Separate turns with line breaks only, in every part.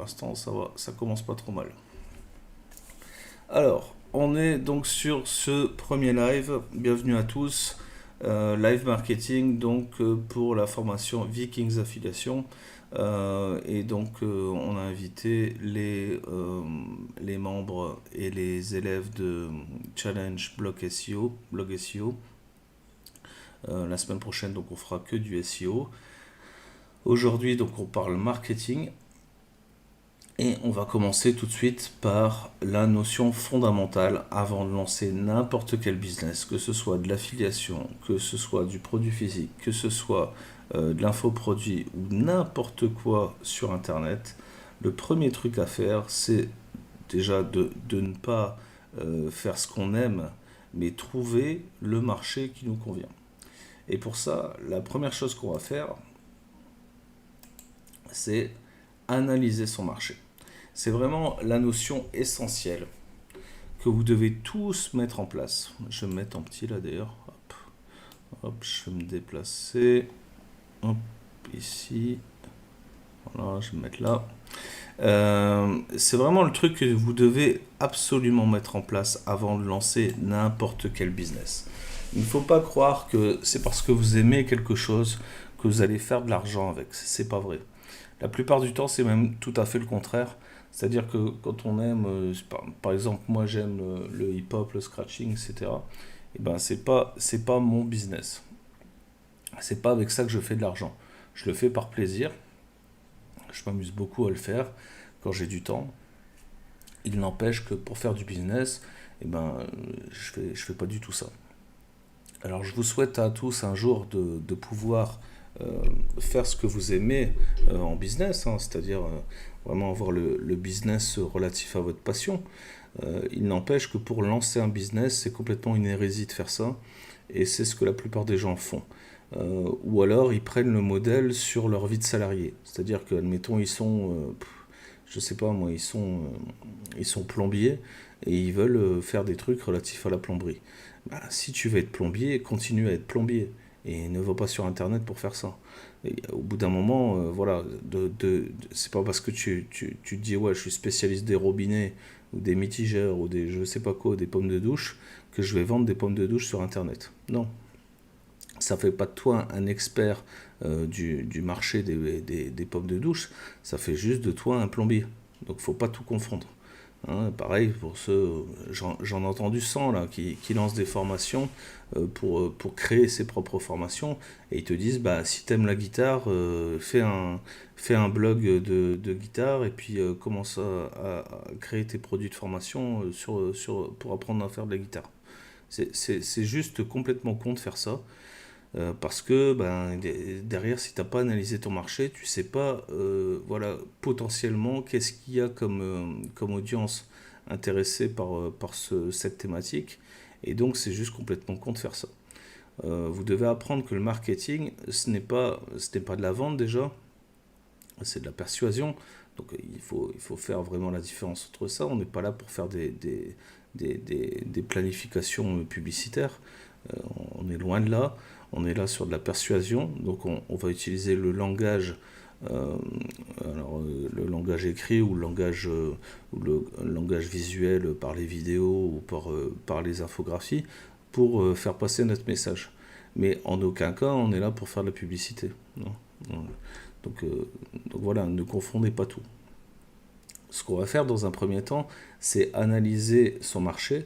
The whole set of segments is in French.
l'instant, ça va, ça commence pas trop mal. Alors, on est donc sur ce premier live. Bienvenue à tous. Live marketing, donc pour la formation Vikings Affiliation. Et donc, on a invité les membres et les élèves de Challenge Blog SEO. La semaine prochaine, donc, on fera que du SEO. Aujourd'hui, donc, on parle marketing. Et on va commencer tout de suite par la notion fondamentale avant de lancer n'importe quel business, que ce soit de l'affiliation, que ce soit du produit physique, que ce soit de l'infoproduit ou n'importe quoi sur Internet. Le premier truc à faire, c'est déjà de ne pas faire ce qu'on aime, mais trouver le marché qui nous convient. Et pour ça, la première chose qu'on va faire, c'est analyser son marché. C'est vraiment la notion essentielle que vous devez tous mettre en place. Je vais me mettre en petit là d'ailleurs. Hop, hop, je vais me déplacer. Hop, ici. Voilà, je vais me mettre là. C'est vraiment le truc que vous devez absolument mettre en place avant de lancer n'importe quel business. Il ne faut pas croire que c'est parce que vous aimez quelque chose que vous allez faire de l'argent avec. C'est pas vrai. La plupart du temps, c'est même tout à fait le contraire. C'est-à-dire que quand on aime, par exemple, moi j'aime le hip-hop, le scratching, etc. Et ben c'est pas mon business. C'est pas avec ça que je fais de l'argent. Je le fais par plaisir. Je m'amuse beaucoup à le faire quand j'ai du temps. Il n'empêche que pour faire du business, et ben je fais pas du tout ça. Alors je vous souhaite à tous un jour de pouvoir faire ce que vous aimez en business, hein, c'est-à-dire vraiment avoir le business relatif à votre passion. Il n'empêche que pour lancer un business, c'est complètement une hérésie de faire ça, et c'est ce que la plupart des gens font. Ou alors ils prennent le modèle sur leur vie de salarié, c'est-à-dire que, admettons, ils sont, je sais pas moi, ils sont plombiers et ils veulent faire des trucs relatifs à la plomberie. Bah, si tu veux être plombier, continue à être plombier. Et ne va pas sur internet pour faire ça. Et au bout d'un moment, voilà, c'est pas parce que tu te dis ouais, je suis spécialiste des robinets ou des mitigeurs ou des je sais pas quoi, des pommes de douche, que je vais vendre des pommes de douche sur internet. Non, ça fait pas de toi un expert du marché des pommes de douche, ça fait juste de toi un plombier. Donc faut pas tout confondre. Hein, pareil pour ceux, j'en ai entendu 100 là, qui lancent des formations pour créer ses propres formations, et ils te disent bah, si t'aimes la guitare, fais un blog de guitare et puis commence à créer tes produits de formation pour apprendre à faire de la guitare. C'est juste complètement con de faire ça. Parce que ben, derrière, si tu n'as pas analysé ton marché, tu sais pas voilà, potentiellement qu'est-ce qu'il y a comme audience intéressée par cette thématique. Et donc, c'est juste complètement con de faire ça. Vous devez apprendre que le marketing, ce n'est pas de la vente déjà, c'est de la persuasion. Donc, il faut faire vraiment la différence entre ça. On n'est pas là pour faire des planifications publicitaires. On est loin de là. On est là sur de la persuasion, donc on va utiliser le langage, le langage écrit ou le langage visuel par les vidéos ou par les infographies pour faire passer notre message. Mais en aucun cas on est là pour faire de la publicité. Non. Donc voilà, ne confondez pas tout. Ce qu'on va faire dans un premier temps, c'est analyser son marché,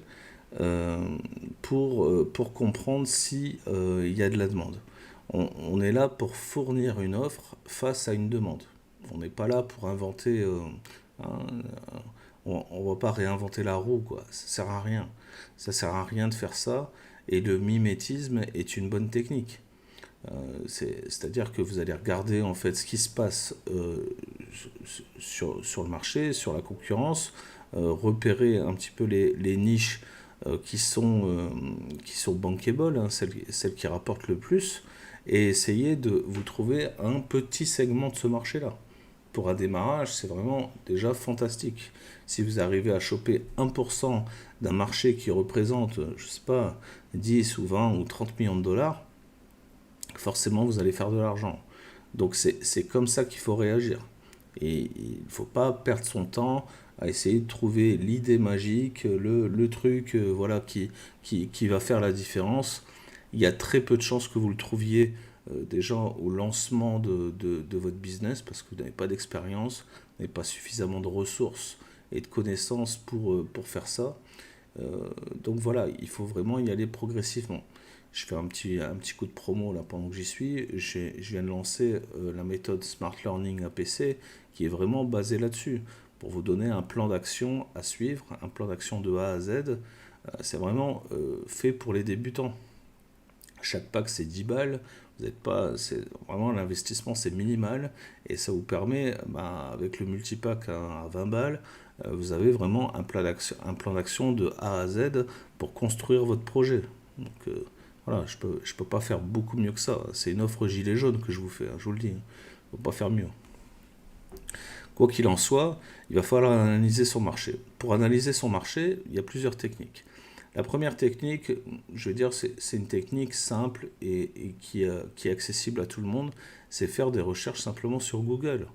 pour comprendre si y a de la demande. On est là pour fournir une offre face à une demande. On n'est pas là pour inventer... hein, on va pas réinventer la roue, quoi. Ça sert à rien. Ça sert à rien de faire ça. Et le mimétisme est une bonne technique. C'est-à-dire que vous allez regarder en fait ce qui se passe sur le marché, sur la concurrence, repérer un petit peu les niches qui sont bankable, hein, celles qui rapportent le plus, et essayer de vous trouver un petit segment de ce marché-là. Pour un démarrage, c'est vraiment déjà fantastique. Si vous arrivez à choper 1% d'un marché qui représente, je sais pas, 10 ou 20 ou 30 millions de dollars, forcément vous allez faire de l'argent. Donc c'est comme ça qu'il faut réagir. Et il ne faut pas perdre son temps à essayer de trouver l'idée magique, le truc voilà, qui va faire la différence. Il y a très peu de chances que vous le trouviez déjà au lancement de votre business parce que vous n'avez pas d'expérience, vous n'avez pas suffisamment de ressources et de connaissances pour faire ça. Donc voilà, il faut vraiment y aller progressivement. Je fais un petit coup de promo là pendant que j'y suis. Je viens de lancer la méthode Smart Learning APC qui est vraiment basée là-dessus pour vous donner un plan d'action à suivre, un plan d'action de A à Z. C'est vraiment fait pour les débutants. Chaque pack c'est 10 balles. Vous n'êtes pas, c'est vraiment l'investissement c'est minimal et ça vous permet, avec le multipack à 20 balles, vous avez vraiment un plan d'action de A à Z pour construire votre projet. Donc voilà, je peux pas faire beaucoup mieux que ça. C'est une offre gilet jaune que je vous fais, hein, je vous le dis. Je ne peux pas faire mieux. Quoi qu'il en soit, il va falloir analyser son marché. Pour analyser son marché, il y a plusieurs techniques. La première technique, je veux dire, c'est une technique simple et qui est accessible à tout le monde, c'est faire des recherches simplement sur Google.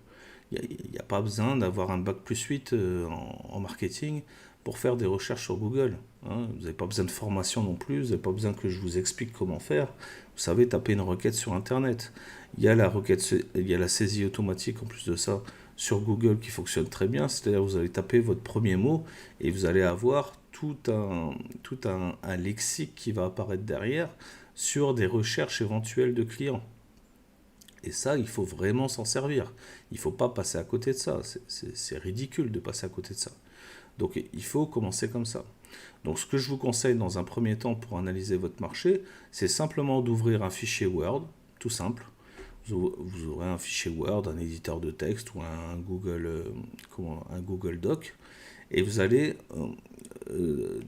Il n'y a pas besoin d'avoir un bac plus 8 en marketing pour faire des recherches sur Google. Hein. Vous n'avez pas besoin de formation non plus, vous n'avez pas besoin que je vous explique comment faire. Vous savez taper une requête sur Internet. Il y a il y a la saisie automatique en plus de ça sur Google qui fonctionne très bien. C'est-à-dire que vous allez taper votre premier mot et vous allez avoir tout un lexique qui va apparaître derrière sur des recherches éventuelles de clients. Et ça, il faut vraiment s'en servir. Il ne faut pas passer à côté de ça. C'est ridicule de passer à côté de ça. Donc il faut commencer comme ça. Donc ce que je vous conseille dans un premier temps pour analyser votre marché, c'est simplement d'ouvrir un fichier Word, tout simple. Vous aurez un fichier Word, un éditeur de texte ou un Google Doc. Et vous allez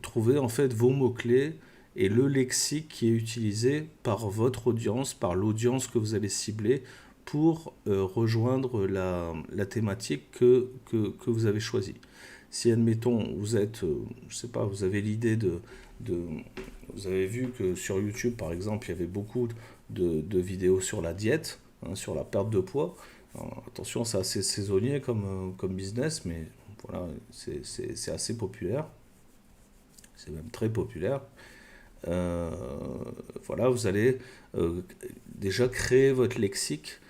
trouver en fait vos mots-clés et le lexique qui est utilisé par votre audience, par l'audience que vous allez cibler pour rejoindre la thématique que vous avez choisie. Si, admettons, vous êtes, je sais pas, vous avez l'idée vous avez vu que sur YouTube, par exemple, il y avait beaucoup de vidéos sur la diète, hein, sur la perte de poids. Alors, attention, c'est assez saisonnier comme business, mais voilà, c'est assez populaire. C'est même très populaire. Euh, voilà, vous allez déjà créer votre lexique,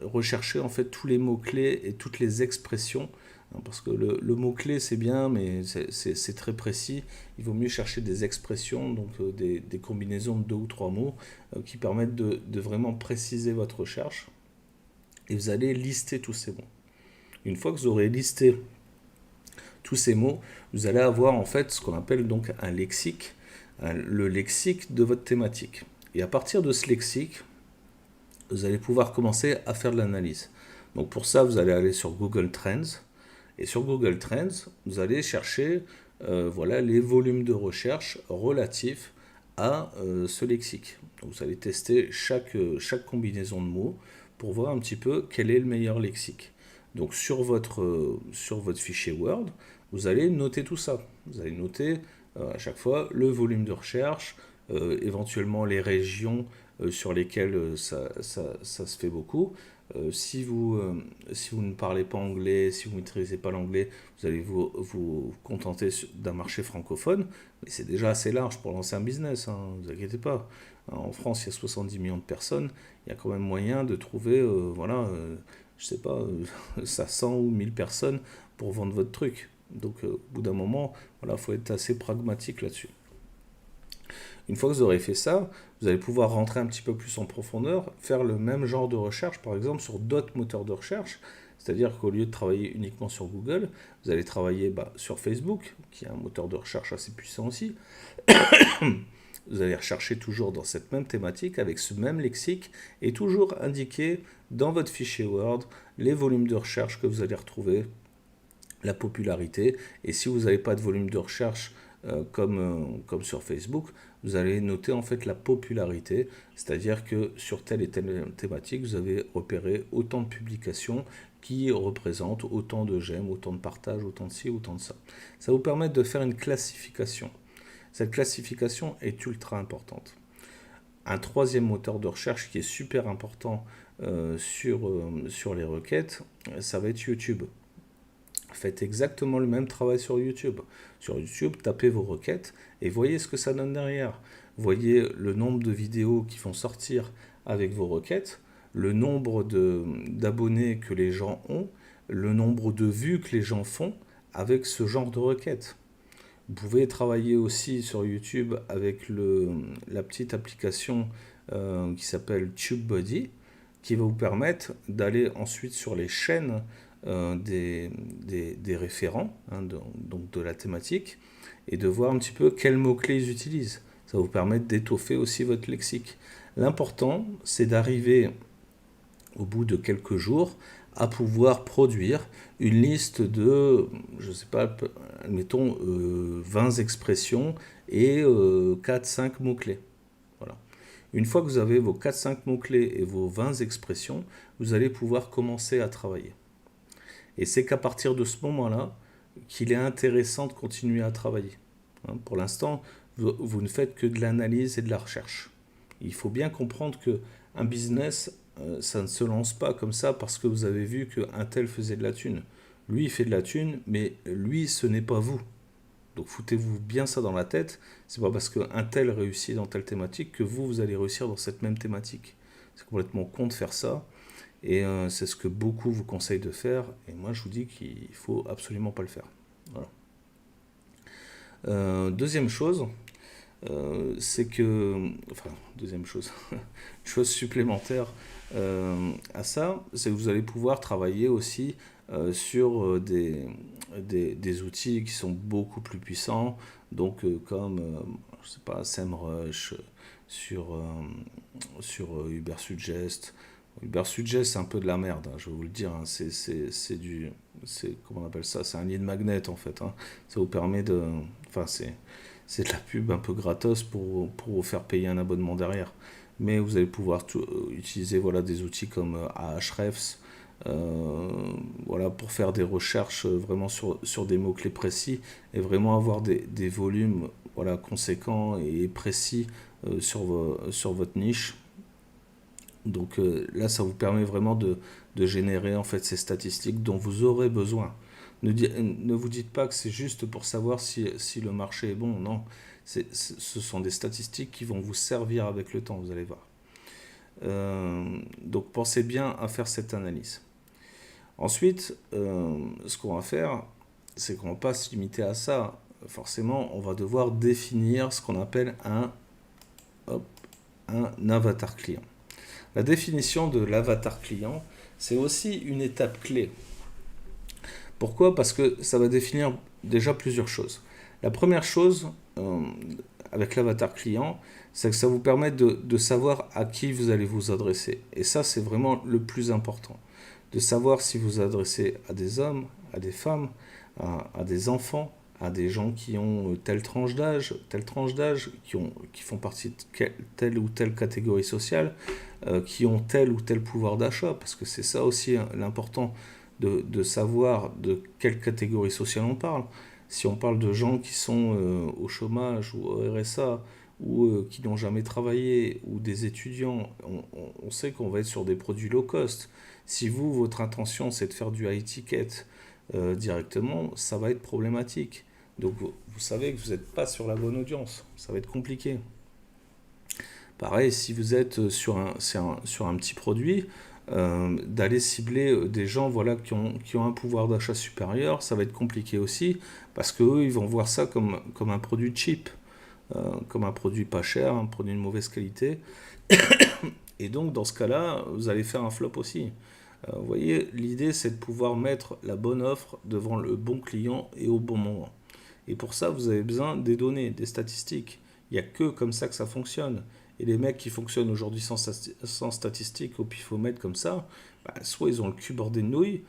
rechercher en fait tous les mots-clés et toutes les expressions, hein, parce que le mot-clé c'est bien, mais c'est très précis. Il vaut mieux chercher des expressions, donc des combinaisons de 2 ou 3 mots qui permettent de vraiment préciser votre recherche. Et vous allez lister tous ces mots. Une fois que vous aurez listé tous ces mots, vous allez avoir en fait ce qu'on appelle donc un lexique, le lexique de votre thématique. Et à partir de ce lexique, vous allez pouvoir commencer à faire de l'analyse. Donc pour ça, vous allez aller sur Google Trends. Et sur Google Trends, vous allez chercher voilà, les volumes de recherche relatifs à ce lexique. Donc vous allez tester chaque combinaison de mots pour voir un petit peu quel est le meilleur lexique. Donc sur votre fichier Word, vous allez noter tout ça. Vous allez noter à chaque fois le volume de recherche, éventuellement les régions sur lesquelles ça se fait beaucoup. Si vous ne parlez pas anglais, si vous ne maîtrisez pas l'anglais, vous allez vous contenter d'un marché francophone. Mais c'est déjà assez large pour lancer un business, hein, ne vous inquiétez pas. En France, il y a 70 millions de personnes. Il y a quand même moyen de trouver, voilà, je sais pas, 500 ou 1000 personnes pour vendre votre truc. Donc au bout d'un moment, voilà, faut être assez pragmatique là-dessus. Une fois que vous aurez fait ça, vous allez pouvoir rentrer un petit peu plus en profondeur, faire le même genre de recherche, par exemple, sur d'autres moteurs de recherche. C'est-à-dire qu'au lieu de travailler uniquement sur Google, vous allez travailler sur Facebook, qui est un moteur de recherche assez puissant aussi. Vous allez rechercher toujours dans cette même thématique, avec ce même lexique, et toujours indiquer dans votre fichier Word les volumes de recherche que vous allez retrouver, la popularité. Et si vous n'avez pas de volume de recherche comme sur Facebook, vous allez noter en fait la popularité, c'est-à-dire que sur telle et telle thématique, vous avez repéré autant de publications qui représentent autant de j'aime, autant de partages, autant de ci, autant de ça. Ça vous permet de faire une classification. Cette classification est ultra importante. un troisième moteur de recherche qui est super important sur les requêtes, ça va être YouTube. Faites exactement le même travail sur YouTube. Sur YouTube, tapez vos requêtes et voyez ce que ça donne derrière. Voyez le nombre de vidéos qui vont sortir avec vos requêtes, le nombre d'abonnés que les gens ont, le nombre de vues que les gens font avec ce genre de requêtes. Vous pouvez travailler aussi sur YouTube avec la petite application qui s'appelle TubeBuddy, qui va vous permettre d'aller ensuite sur les chaînes des référents, hein, donc de la thématique, et de voir un petit peu quels mots-clés ils utilisent. Ça va vous permettre d'étoffer aussi votre lexique. L'important, c'est d'arriver au bout de quelques jours à pouvoir produire une liste de, je sais pas, admettons 20 expressions et 4-5 mots-clés. Voilà. Une fois que vous avez vos 4-5 mots-clés et vos 20 expressions, vous allez pouvoir commencer à travailler. Et c'est qu'à partir de ce moment-là qu'il est intéressant de continuer à travailler. Hein, pour l'instant, vous ne faites que de l'analyse et de la recherche. Il faut bien comprendre qu'un business, ça ne se lance pas comme ça parce que vous avez vu qu'un tel faisait de la thune. Lui, il fait de la thune, mais lui, ce n'est pas vous. Donc foutez-vous bien ça dans la tête. C'est pas parce qu'un tel réussit dans telle thématique que vous allez réussir dans cette même thématique. C'est complètement con de faire ça. Et c'est ce que beaucoup vous conseillent de faire. Et moi, je vous dis qu'il faut absolument pas le faire. Voilà. Deuxième chose, c'est que... Enfin, deuxième chose. Une chose supplémentaire à ça, c'est que vous allez pouvoir travailler aussi sur des outils qui sont beaucoup plus puissants. Donc, comme, je sais pas, SEMrush, sur Ubersuggest. Ubersuggest, c'est un peu de la merde, hein, je vais vous le dire. Hein. Comment on appelle ça? C'est un lead magnet en fait. Hein. Ça vous permet de. Enfin, c'est de la pub un peu gratos pour vous faire payer un abonnement derrière. Mais vous allez pouvoir utiliser voilà, des outils comme Ahrefs voilà, pour faire des recherches vraiment sur des mots-clés précis et vraiment avoir des volumes voilà, conséquents et précis sur votre niche. Donc là, ça vous permet vraiment de générer en fait ces statistiques dont vous aurez besoin. Ne vous dites pas que c'est juste pour savoir si le marché est bon. Non, ce sont des statistiques qui vont vous servir avec le temps, vous allez voir. Donc pensez bien à faire cette analyse. Ensuite, ce qu'on va faire, c'est qu'on ne va pas se limiter à ça. Forcément, on va devoir définir ce qu'on appelle un avatar client. La définition de l'avatar client, c'est aussi une étape clé. Pourquoi? Parce que ça va définir déjà plusieurs choses. La première chose avec l'avatar client, c'est que ça vous permet de savoir à qui vous allez vous adresser. Et ça, c'est vraiment le plus important. De savoir si vous vous adressez à des hommes, à des femmes, à des enfants, à des gens qui ont telle tranche d'âge, qui font partie de telle ou telle catégorie sociale, qui ont tel ou tel pouvoir d'achat, parce que c'est ça aussi l'important de savoir de quelle catégorie sociale on parle. Si on parle de gens qui sont au chômage ou au RSA, ou qui n'ont jamais travaillé, ou des étudiants, on sait qu'on va être sur des produits low cost. Si votre intention, c'est de faire du high ticket directement, ça va être problématique. Donc vous savez que vous n'êtes pas sur la bonne audience, ça va être compliqué. Pareil, si vous êtes sur un petit produit, d'aller cibler des gens voilà, qui ont un pouvoir d'achat supérieur, ça va être compliqué aussi, parce qu'eux, ils vont voir ça comme un produit cheap, comme un produit pas cher, un produit de mauvaise qualité. Et donc, dans ce cas-là, vous allez faire un flop aussi. Vous voyez, l'idée, c'est de pouvoir mettre la bonne offre devant le bon client et au bon moment. Et pour ça, vous avez besoin des données, des statistiques. Il n'y a que comme ça que ça fonctionne. Et les mecs qui fonctionnent aujourd'hui sans statistiques au pifomètre comme ça, bah, soit ils ont le cul bordé de nouilles,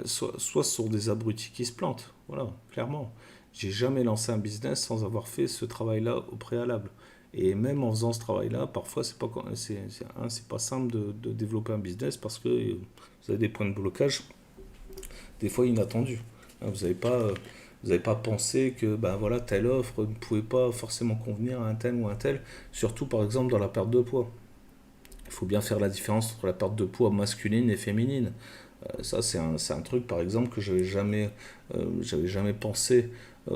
soit ce sont des abrutis qui se plantent. Voilà, clairement. J'ai jamais lancé un business sans avoir fait ce travail-là au préalable. Et même en faisant ce travail-là, parfois, c'est pas simple de développer un business parce que vous avez des points de blocage, des fois inattendus. Vous n'avez pas Vous n'avez pas pensé que ben voilà, telle offre ne pouvait pas forcément convenir à un tel ou un tel, surtout par exemple dans la perte de poids. Il faut bien faire la différence entre la perte de poids masculine et féminine. Ça, c'est un truc, par exemple, que j'avais jamais pensé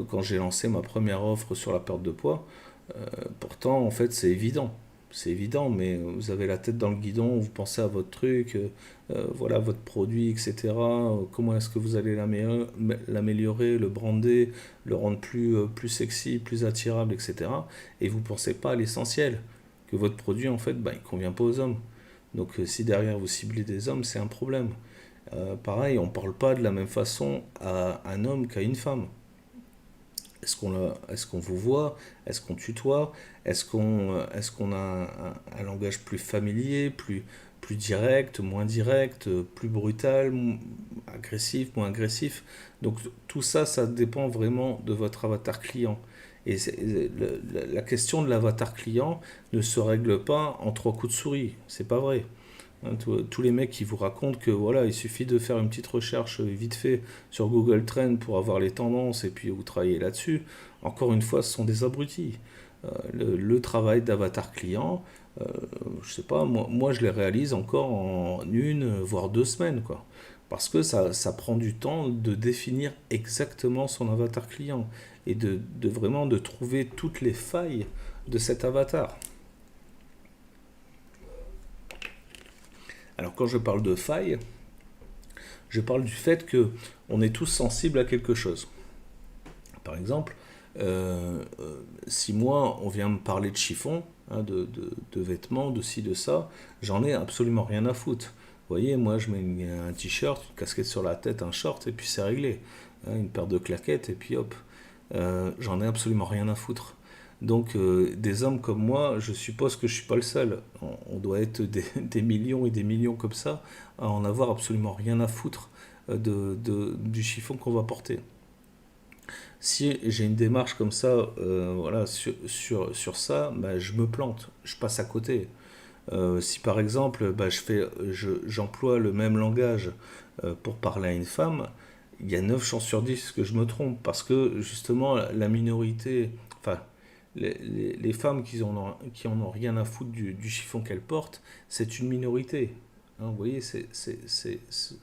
quand j'ai lancé ma première offre sur la perte de poids. Pourtant, en fait, c'est évident. C'est évident, mais vous avez la tête dans le guidon, vous pensez à votre truc, voilà, votre produit, etc. Comment est-ce que vous allez l'améliorer, le brander, le rendre plus sexy, plus attirable, etc. Et vous ne pensez pas à l'essentiel, que votre produit, en fait, bah, il ne convient pas aux hommes. Donc, si derrière vous ciblez des hommes, c'est un problème. Pareil, on ne parle pas de la même façon à un homme qu'à une femme. Est-ce qu'on vous voit? Est-ce qu'on tutoie? Est-ce qu'on a un langage plus familier, plus direct, moins direct, plus brutal, agressif, moins agressif? Donc tout ça, ça dépend vraiment de votre avatar client. Et la question de l'avatar client ne se règle pas en trois coups de souris. C'est pas vrai. Hein, tous les mecs qui vous racontent que voilà, il suffit de faire une petite recherche vite fait sur Google Trends pour avoir les tendances et puis vous travaillez là-dessus, encore une fois, ce sont des abrutis. Le travail d'avatar client, euh, je sais pas, moi je les réalise encore en une, voire 2 semaines, quoi. Parce que ça prend du temps de définir exactement son avatar client et de vraiment de trouver toutes les failles de cet avatar. Alors quand je parle de failles, je parle du fait que on est tous sensibles à quelque chose. Par exemple, si moi on vient me parler de chiffon, hein, de vêtements, de ci, de ça, j'en ai absolument rien à foutre. Vous voyez, moi je mets un t-shirt, une casquette sur la tête, un short et puis c'est réglé. Hein, une paire de claquettes et puis hop. J'en ai absolument rien à foutre. Donc des hommes comme moi, je suppose que je suis pas le seul. On doit être des millions et des millions comme ça à en avoir absolument rien à foutre du chiffon qu'on va porter. Si j'ai une démarche comme ça, voilà, sur ça, bah, je me plante, je passe à côté. Si par exemple, bah, j'emploie le même langage pour parler à une femme, il y a 9 chances sur 10 que je me trompe parce que justement la minorité, enfin les femmes qui en ont rien à foutre du chiffon qu'elles portent, c'est une minorité. Hein, vous voyez, ce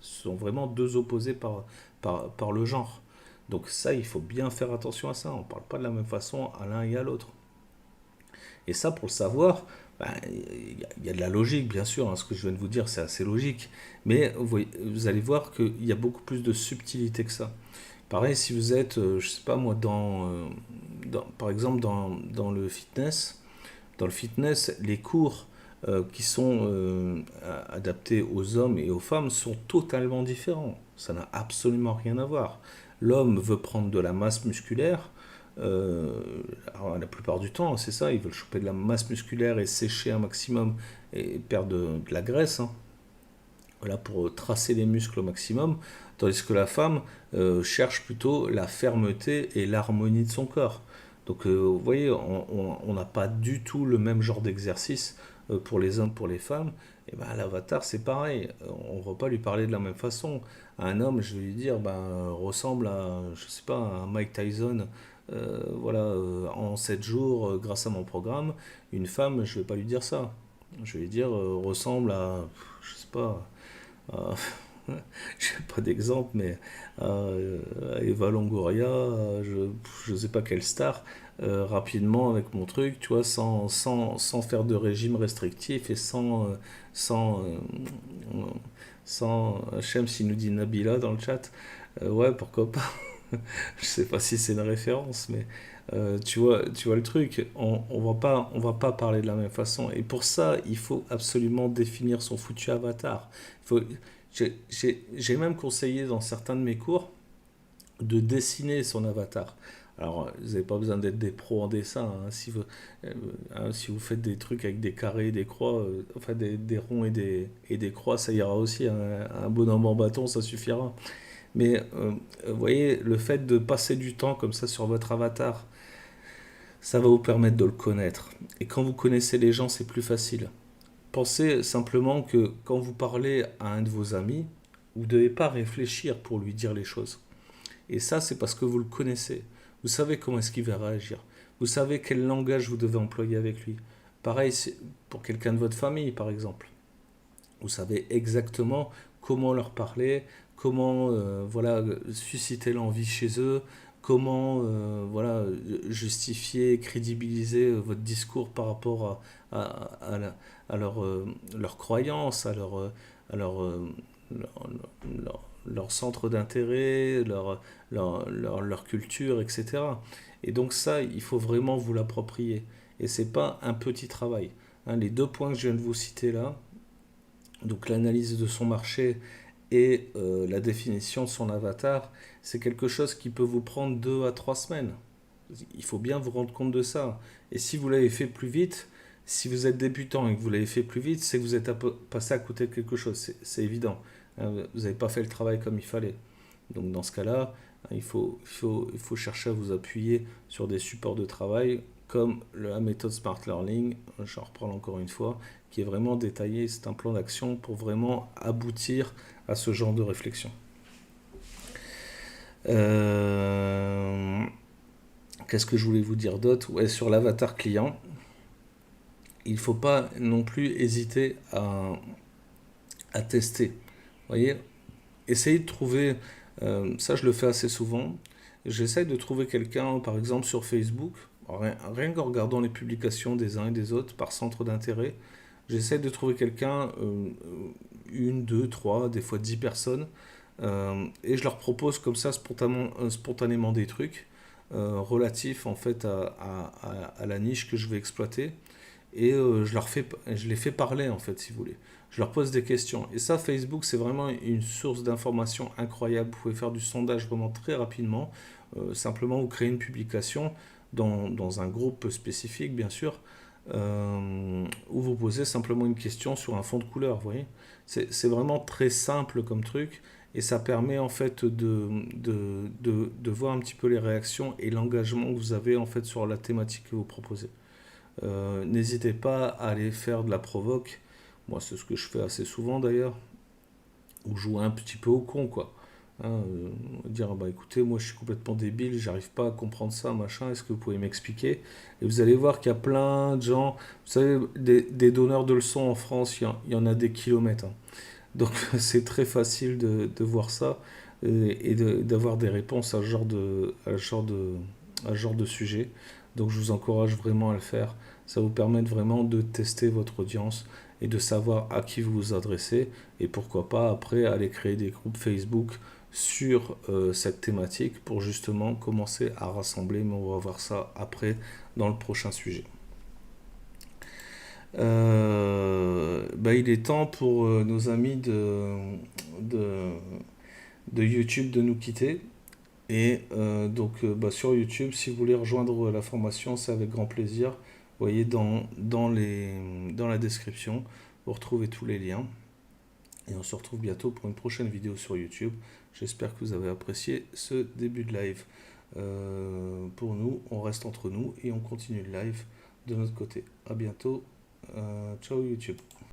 sont vraiment deux opposés par le genre. Donc ça, il faut bien faire attention à ça. On ne parle pas de la même façon à l'un et à l'autre. Et ça, pour le savoir, ben, il y a de la logique, bien sûr. Hein, ce que je viens de vous dire, c'est assez logique. Mais vous allez voir qu'il y a beaucoup plus de subtilité que ça. Pareil, si vous êtes, je sais pas moi, par exemple dans le fitness, les cours qui sont adaptés aux hommes et aux femmes sont totalement différents. Ça n'a absolument rien à voir. L'homme veut prendre de la masse musculaire. Alors, la plupart du temps, c'est ça, ils veulent choper de la masse musculaire et sécher un maximum et perdre de la graisse, hein, voilà, pour tracer les muscles au maximum, tandis que la femme cherche plutôt la fermeté et l'harmonie de son corps. Donc vous voyez, on n'a pas du tout le même genre d'exercice pour les hommes, pour les femmes. Et ben l'avatar c'est pareil, on ne va pas lui parler de la même façon. Un homme, je vais lui dire, ben, ressemble à, je sais pas, à Mike Tyson, voilà, en 7 jours grâce à mon programme. Une femme, je vais pas lui dire ça. Je vais lui dire, ressemble à, je sais pas, euh, je n'ai pas d'exemple, mais Eva Longoria, je sais pas quelle star, rapidement avec mon truc, tu vois, sans faire de régime restrictif et sans Hachem s'il nous dit Nabila dans le chat, ouais, pourquoi pas. Je sais pas si c'est une référence, mais tu vois le truc. On va pas parler de la même façon. Et pour ça, il faut absolument définir son foutu avatar. Il faut, j'ai même conseillé dans certains de mes cours de dessiner son avatar. Alors, vous n'avez pas besoin d'être des pros en dessin. Hein. Si vous faites des trucs avec des carrés, des croix, enfin des ronds et des croix, ça ira aussi. Hein. Un bonhomme en bâton, ça suffira. Mais vous voyez, le fait de passer du temps comme ça sur votre avatar, ça va vous permettre de le connaître. Et quand vous connaissez les gens, c'est plus facile. Pensez simplement que quand vous parlez à un de vos amis, vous ne devez pas réfléchir pour lui dire les choses. Et ça, c'est parce que vous le connaissez. Vous savez comment est-ce qu'il va réagir. Vous savez quel langage vous devez employer avec lui. Pareil, pour quelqu'un de votre famille, par exemple. Vous savez exactement comment leur parler, comment voilà, susciter l'envie chez eux, comment voilà, justifier, crédibiliser votre discours par rapport à leur croyance, à leur centre d'intérêt, leur culture, etc. Et donc ça, il faut vraiment vous l'approprier. Et c'est pas un petit travail. Hein, les deux points que je viens de vous citer là, donc l'analyse de son marché et la définition de son avatar, c'est quelque chose qui peut vous prendre 2 à 3 semaines. Il faut bien vous rendre compte de ça. Et si vous l'avez fait plus vite, si vous êtes débutant et que vous l'avez fait plus vite, c'est que vous êtes passé à côté de quelque chose. C'est évident. Hein, vous n'avez pas fait le travail comme il fallait. Donc dans ce cas-là, il faut chercher à vous appuyer sur des supports de travail comme la méthode Smart Learning, j'en reprends encore une fois, qui est vraiment détaillé. C'est un plan d'action pour vraiment aboutir à ce genre de réflexion. Qu'est-ce que je voulais vous dire d'autre? Ouais, sur l'avatar client, il ne faut pas non plus hésiter à tester. Vous voyez, essayez de trouver, ça je le fais assez souvent, j'essaye de trouver quelqu'un, par exemple sur Facebook, rien qu'en regardant les publications des uns et des autres par centre d'intérêt, j'essaye de trouver quelqu'un, une, deux, trois, des fois 10 personnes, et je leur propose comme ça spontanément des trucs relatifs en fait à la niche que je vais exploiter et je les fais parler en fait si vous voulez. Je leur pose des questions. Et ça, Facebook, c'est vraiment une source d'information incroyable. Vous pouvez faire du sondage vraiment très rapidement. Simplement, vous créez une publication dans un groupe spécifique, bien sûr, où vous posez simplement une question sur un fond de couleur. Vous voyez, c'est vraiment très simple comme truc. Et ça permet en fait de voir un petit peu les réactions et l'engagement que vous avez en fait sur la thématique que vous proposez. N'hésitez pas à aller faire de la provoque. Moi, c'est ce que je fais assez souvent d'ailleurs. Ou jouer un petit peu au con, quoi. Hein, dire, bah écoutez, moi je suis complètement débile, j'arrive pas à comprendre ça, machin, est-ce que vous pouvez m'expliquer? Et vous allez voir qu'il y a plein de gens, vous savez, des donneurs de leçons en France, il y en a des kilomètres. Hein. Donc c'est très facile de voir ça et d'avoir des réponses à ce genre de sujet. Donc je vous encourage vraiment à le faire. Ça vous permet vraiment de tester votre audience et de savoir à qui vous vous adressez et pourquoi pas après aller créer des groupes Facebook sur cette thématique pour justement commencer à rassembler, mais on va voir ça après dans le prochain sujet. Bah, il est temps pour nos amis de, de YouTube de nous quitter. Et donc bah, sur YouTube, si vous voulez rejoindre la formation, c'est avec grand plaisir. Vous voyez dans la description, vous retrouvez tous les liens. Et on se retrouve bientôt pour une prochaine vidéo sur YouTube. J'espère que vous avez apprécié ce début de live. Pour nous, on reste entre nous et on continue le live de notre côté. À bientôt. Ciao YouTube.